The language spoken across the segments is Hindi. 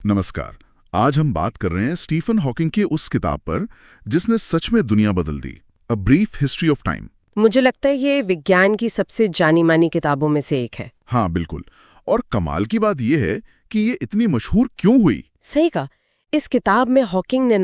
नमस्कार। आज हम बात कर रहे हैं स्टीफन हॉकिंग की उस किताब पर जिसने सच में दुनिया बदल दी, a brief history of time. मुझे लगता है ये विज्ञान की सबसे जानी मानी किताबों में से एक है। हाँ बिल्कुल। और कमाल की बात यह है कि ये इतनी मशहूर क्यों हुई। सही कहा। इस किताब में हॉकिंग ने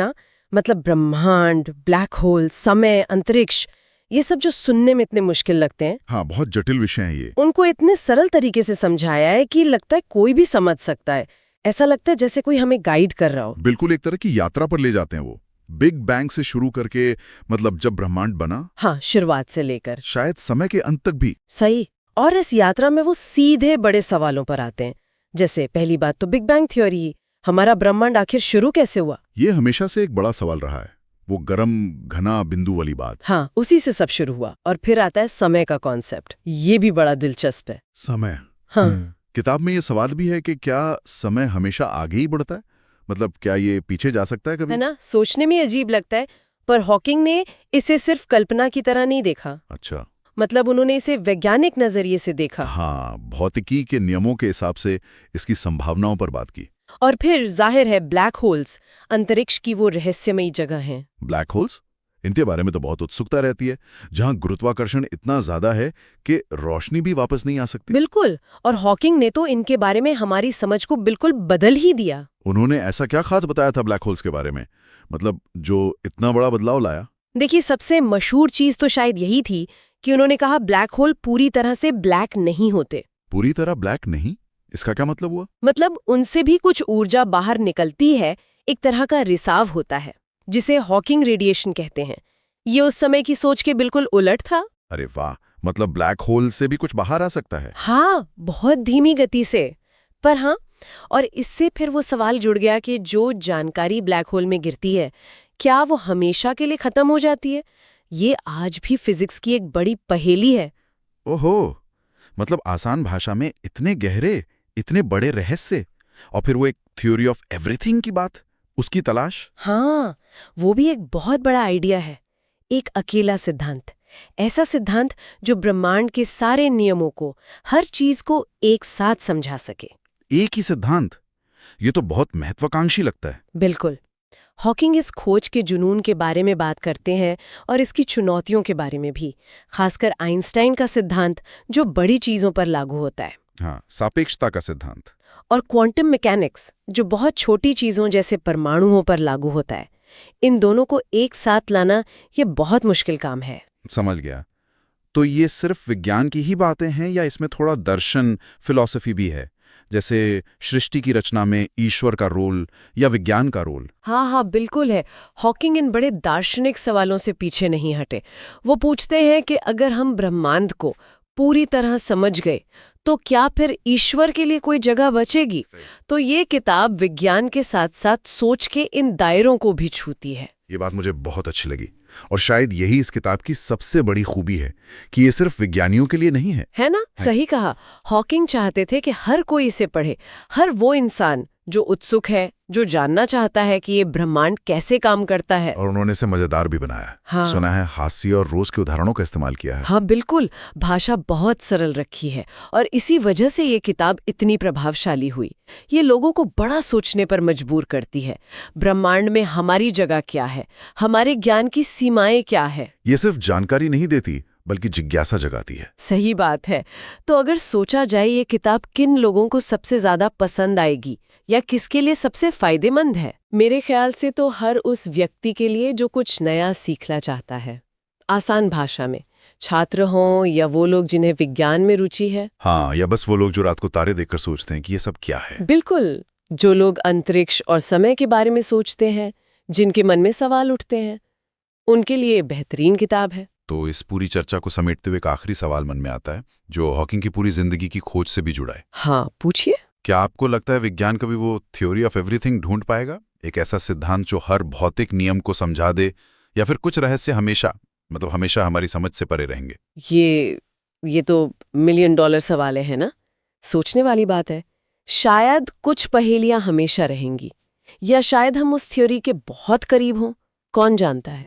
मतलब ब्रह्मांड, ब्लैक होल, समय, अंतरिक्ष, ये सब जो सुनने में इतने मुश्किल लगते हैं, हाँ, बहुत जटिल विषय है ये। उनको इतने सरल तरीके से समझाया है कि लगता है कोई भी समझ सकता है। ऐसा लगता है जैसे कोई हमें गाइड कर रहा हो। बिल्कुल, एक तरह की यात्रा पर ले जाते हैं वो, बिग बैंग से शुरू करके, मतलब जब ब्रह्मांड बना, हाँ, शुरुआत से लेकर शायद समय के अंत तक भी। सही। और इस यात्रा में वो सीधे बड़े सवालों पर आते हैं। जैसे पहली बात तो बिग बैंग थ्योरी, हमारा ब्रह्मांड आखिर शुरू कैसे हुआ। ये हमेशा से एक बड़ा सवाल रहा है, वो गरम घना बिंदु वाली बात। हाँ, उसी से सब शुरू हुआ। और फिर आता है समय का कॉन्सेप्ट, ये भी बड़ा दिलचस्प है। समय। हाँ। किताब में ये सवाल भी है कि क्या समय हमेशा आगे ही बढ़ता है, मतलब क्या ये पीछे जा सकता है कभी। है ना, सोचने में अजीब लगता है, पर हॉकिंग ने इसे सिर्फ कल्पना की तरह नहीं देखा। अच्छा। मतलब उन्होंने इसे वैज्ञानिक नजरिए से देखा। हाँ, भौतिकी के नियमों के हिसाब से इसकी संभावनाओं पर बात की। और फिर जाहिर है ब्लैक होल्स, अंतरिक्ष की वो रहस्यमयी जगह हैं। ब्लैक होल्स, इनके बारे में तो बहुत उत्सुकता रहती है, जहां गुरुत्वाकर्षण इतना ज्यादा है कि रोशनी भी वापस नहीं आ सकती। बिल्कुल। और हॉकिंग ने तो इनके बारे में हमारी समझ को बिल्कुल बदल ही दिया। उन्होंने ऐसा क्या खास बताया था ब्लैक होल्स के बारे में, मतलब जो इतना बड़ा बदलाव लाया। देखिए, सबसे मशहूर चीज तो शायद यही थी कि उन्होंने कहा ब्लैक होल पूरी तरह से ब्लैक नहीं होते। पूरी तरह ब्लैक नहीं? इसका क्या मतलब हुआ? मतलब उनसे भी कुछ ऊर्जा बाहर निकलती है, एक तरह का रिसाव होता है, जिसे हॉकिंग रेडिएशन कहते हैं। ये उस समय की सोच के बिल्कुल उलट था। अरे वाह, मतलब ब्लैक होल से भी कुछ बाहर आ सकता है। हाँ, बहुत धीमी गति से। पर हाँ, और इससे फिर वो सवाल जुड़ गया कि जो जानकारी ब्लैक होल में गिरती है, क्या वो हमेशा के लिए खत्म हो जाती है? ये आज भी फिजिक्स की एक बड़ी पहेली है। ओहो, मतलब आसान भाषा में इतने गहरे, इतने बड़े रहस्य, और फिर वो एक थ्योरी ऑफ एवरीथिंग की बात, उसकी तलाश। हाँ, वो भी एक बहुत बड़ा आइडिया है। एक अकेला सिद्धांत, ऐसा सिद्धांत जो ब्रह्मांड के सारे नियमों को, हर चीज को एक साथ समझा सके। एक ही सिद्धांत, ये तो बहुत महत्वाकांक्षी लगता है। बिल्कुल। हॉकिंग इस खोज के जुनून के बारे में बात करते हैं और इसकी चुनौतियों के बारे में भी, खासकर आइंस्टाइन का सिद्धांत जो बड़ी चीजों पर लागू होता है, हाँ, सापेक्षता का सिद्धांत। और क्वांटम मैकेनिक्स जो बहुत छोटी चीजों जैसे परमाणुओं पर लागू होता है। इन दोनों को एक साथ लाना ये बहुत मुश्किल काम है। समझ गया। तो ये सिर्फ विज्ञान की ही बातें हैं या इसमें थोड़ा दर्शन, फिलॉसफी भी है, जैसे सृष्टि की रचना में ईश्वर का रोल या विज्ञान का रोल? हाँ हाँ, बिल्कुल है। हॉकिंग इन बड़े दार्शनिक सवालों से पीछे नहीं हटे। वो पूछते हैं कि अगर हम ब्रह्मांड को पूरी तरह समझ गए तो क्या फिर ईश्वर के लिए कोई जगह बचेगी। तो ये किताब विज्ञान के साथ साथ सोच के इन दायरों को भी छूती है। ये बात मुझे बहुत अच्छी लगी, और शायद यही इस किताब की सबसे बड़ी खूबी है कि ये सिर्फ विज्ञानियों के लिए नहीं है ना, सही कहा। हॉकिंग चाहते थे कि हर कोई इसे पढ़े, हर वो इंसान जो उत्सुक है, जो जानना चाहता है कि ये ब्रह्मांड कैसे काम करता है। और उन्होंने इसे मजेदार भी बनाया। हाँ। सुना है हास्य और रोज के उदाहरणों का इस्तेमाल किया है। हाँ बिल्कुल, भाषा बहुत सरल रखी है और इसी वजह से ये किताब इतनी प्रभावशाली हुई। ये लोगों को बड़ा सोचने पर मजबूर करती है। ब्रह्मांड में हमारी जगह क्या है, हमारे ज्ञान की सीमाएं क्या है। ये सिर्फ जानकारी नहीं देती, बल्कि जिज्ञासा जगाती है। सही बात है। तो अगर सोचा जाए ये किताब किन लोगों को सबसे ज्यादा पसंद आएगी या किसके लिए सबसे फायदेमंद है, मेरे ख्याल से तो हर उस व्यक्ति के लिए जो कुछ नया सीखना चाहता है, आसान भाषा में, छात्र हों या वो लोग जिन्हें विज्ञान में रुचि है। हाँ, या बस वो लोग जो रात को तारे देखकर सोचते हैं कि ये सब क्या है। बिल्कुल, जो लोग अंतरिक्ष और समय के बारे में सोचते हैं, जिनके मन में सवाल उठते हैं, उनके लिए बेहतरीन किताब है। तो इस पूरी चर्चा को समेटते हुए एक आखिरी सवाल मन में आता है, जो हॉकिंग की पूरी जिंदगी की खोज से भी जुड़ा है। हाँ, पूछिए। क्या आपको लगता है विज्ञान कभी वो थ्योरी ऑफ एवरीथिंग ढूंढ पाएगा, एक ऐसा सिद्धांत जो हर भौतिक नियम को समझा दे, या फिर कुछ रहस्य हमेशा हमारी समझ से परे रहेंगे? ये तो मिलियन डॉलर सवाल है ना। सोचने वाली बात है। शायद कुछ पहेलियां हमेशा रहेंगी, या शायद हम उस थ्योरी के बहुत करीब हों, कौन जानता है।